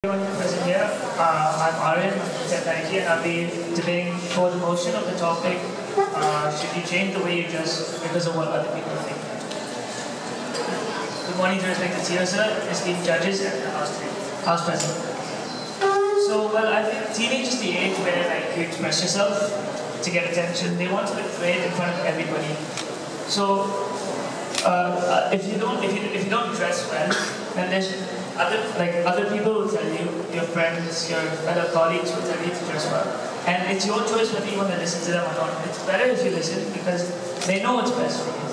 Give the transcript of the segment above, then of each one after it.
Everyone present here. I'm Aryan, I'm from Technology, and I'll be debating for the motion of the topic, should you change the way you dress because of what other people think? Good morning to respected CEO sir, esteemed judges, and the House President. So, well, I think teenage is the age where you express yourself to get attention. They want to look great in front of everybody. So, if you don't dress well, then there's other people will tell you, your friends, your other colleagues will tell you to dress well. And it's your choice whether you want to listen to them or not. It's better if you listen because they know what's best for you.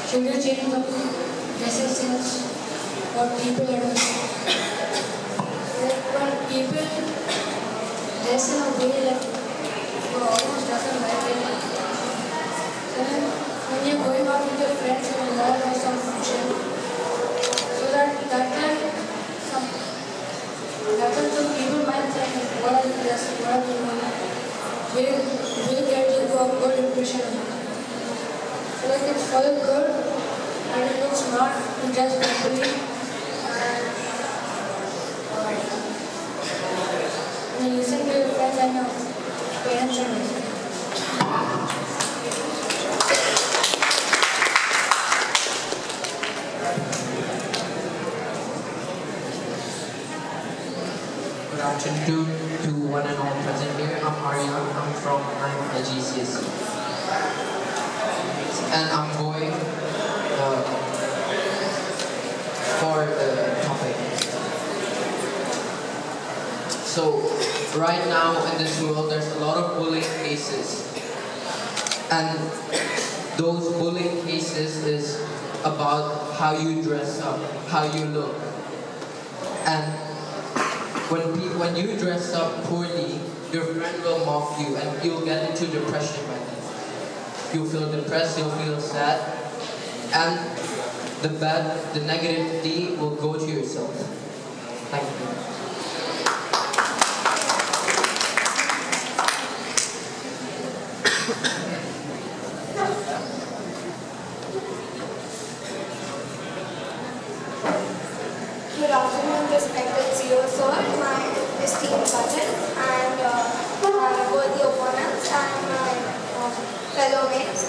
Should you change the dressing sense for people at home? When people dress in a way you almost doesn't like it, then when you're going out with your friends in a mall or some function, so that time some people might think, what are you dressing, what are you doing? Will get you a good impression of it. So like it's all good and it looks smart to dress properly and listen to your friends and your parents and everything. Good afternoon to one and all present here. I'm Aryan, I'm from GCSE. And I'm going for the topic. So, right now in this world, there's a lot of bullying cases. And those bullying cases is about how you dress up, how you look. And when you dress up poorly, your friend will mock you and you'll get into depression by then. You'll feel depressed, you'll feel sad, and the negativity will go to yourself. Thank you. Good afternoon, respected CEO sir, my esteemed judges, and my worthy opponents, and my fellow mates.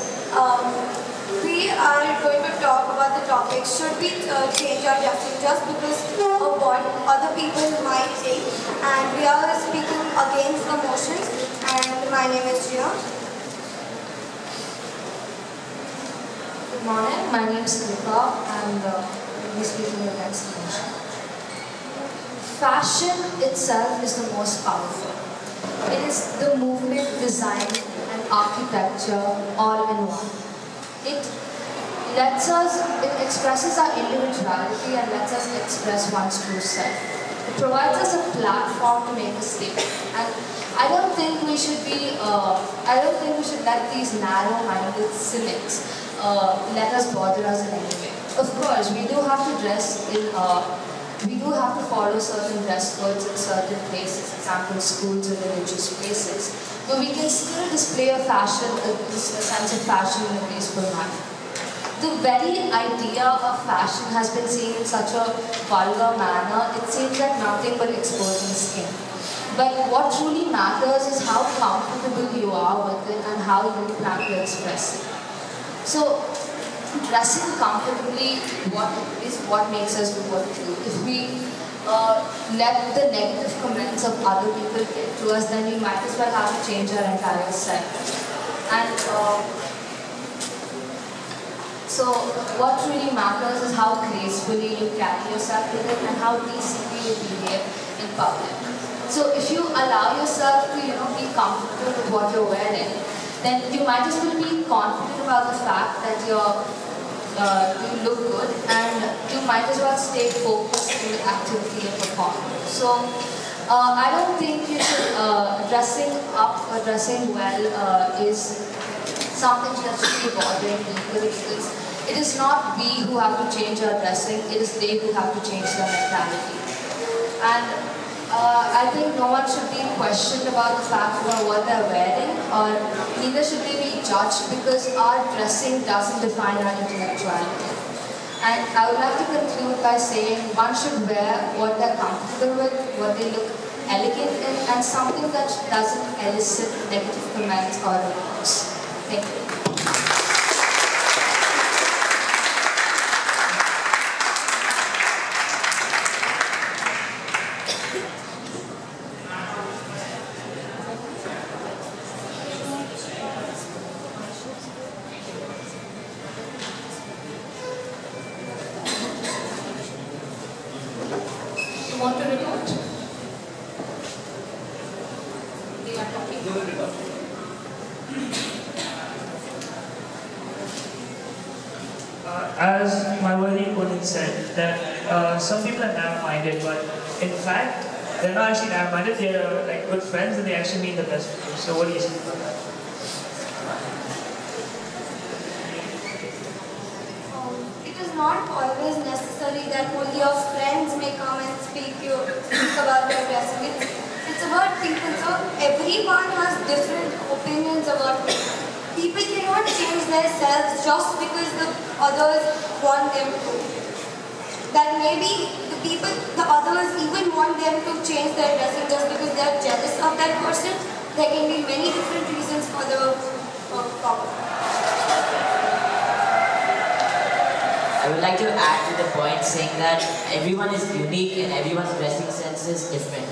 We are going to talk about the topic, should we change our dressing just because of what other people might think, and we are speaking against the motion, and my name is Jia. Good morning, my name is Kripa and we'll be speaking against the motion. Fashion itself is the most powerful. It is the movement, design and architecture all in one. It expresses our individuality and lets us express one's true self. It provides us a platform to make a statement. And I don't think we should let these narrow-minded cynics let us bother us in any way. Of course, we do have to dress in we do have to follow certain dress codes in certain places, example schools and religious places. But we can still display a sense of fashion in a graceful manner. The very idea of fashion has been seen in such a vulgar manner, it seems like nothing but exposing skin. But what truly matters is how comfortable you are with it and how you plan to express it. So, dressing comfortably is what makes us do what we do. If we let the negative comments of other people get to us, then we might as well have to change our entire self. And so what really matters is how gracefully you carry yourself with it and how decently you behave in public. So if you allow yourself to be comfortable with what you're wearing, then you might as well be confident about the fact that you look good, and you might as well stay focused in the activity and performance. So I don't think you should dressing up or dressing well is something that should be bothering people. It is not we who have to change our dressing, it is they who have to change their mentality. And I think no one should be questioned about the fact about what they're wearing, or neither should they be judged because our dressing doesn't define our intellectuality. And I would like to conclude by saying one should wear what they're comfortable with, what they look elegant in, and something that doesn't elicit negative comments or remarks. Thank you. You want to report? They are talking. As my worthy opponent said, that some people are narrow-minded, but in fact, they're not actually narrow-minded. They're like good friends, and they actually mean the best for you. So, what do you say about that? It is not always necessary that only your friends may come and speak about your dressing. It's about people. So everyone has different opinions about people. People cannot change themselves just because the others want them to. That maybe the others even want them to change their dressing just because they are jealous of that person. There can be many different reasons for the problem. I would like to add to the point saying that everyone is unique and everyone's dressing sense is different.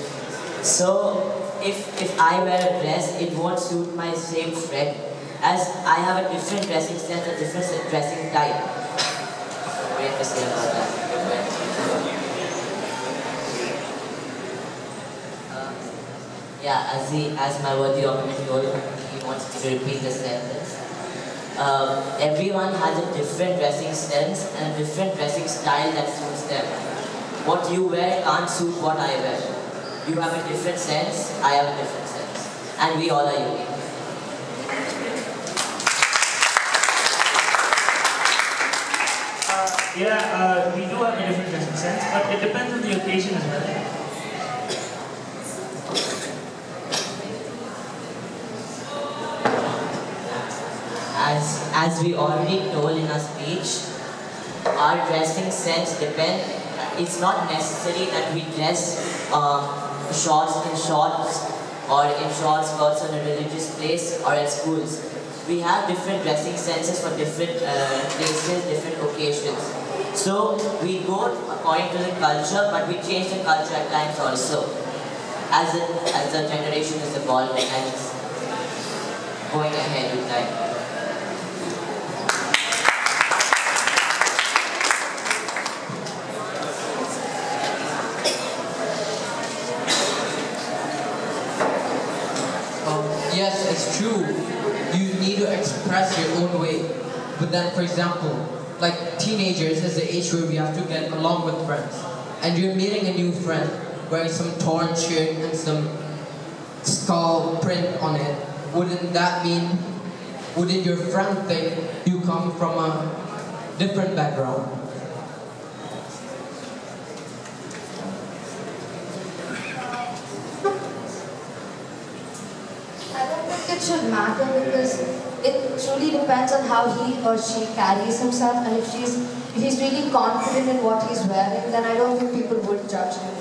So if I wear a dress, it won't suit my same friend, as I have a different dressing sense, a different dressing type. What do you have to say about that? Yeah, as my worthy opponent told, he wants me to repeat the sentence. Everyone has a different dressing sense and a different dressing style that suits them. What you wear can't suit what I wear. You have a different sense, I have a different sense. And we all are unique. We do have a different dressing sense, but it depends on the occasion as well. As we already told in our speech, our dressing sense depends. It's not necessary that we dress shorts or in short skirts in a religious place or at schools. We have different dressing senses for different places, different occasions. So we go according to the culture, but we change the culture at times also, as the generation is evolving and it's going ahead with time. Yes, it's true. You need to express your own way. But then, for example, like teenagers is the age where we have to get along with friends. And you're meeting a new friend wearing some torn shirt and some skull print on it. Wouldn't your friend think you come from a different background? It should matter because it truly depends on how he or she carries himself, and if he's really confident in what he's wearing, then I don't think people would judge him.